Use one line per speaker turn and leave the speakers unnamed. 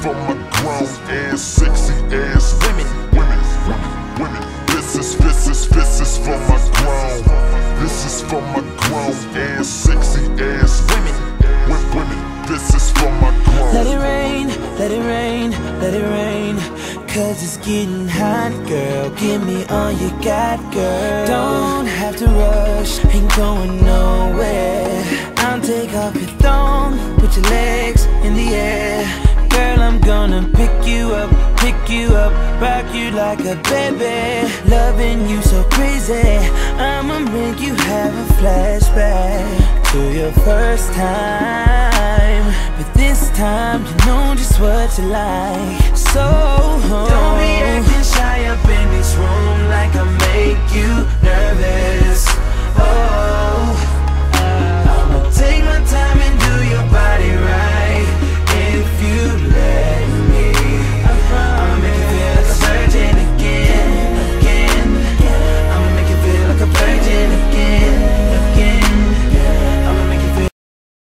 for my grown and sexy ass women. This is for my grown. This is for my grown and sexy ass women. This is for my grown.
Let it rain, let it rain, let it rain. Cause it's getting hot, girl. Give me all you got, girl. Don't have to rush, ain't going nowhere. I'll take off your thong, put your legs in the air. Girl, I'm gonna pick you up, rock you like a baby. Loving you so crazy, I'ma make you have a flashback to your first time. But this time you know just what you like. So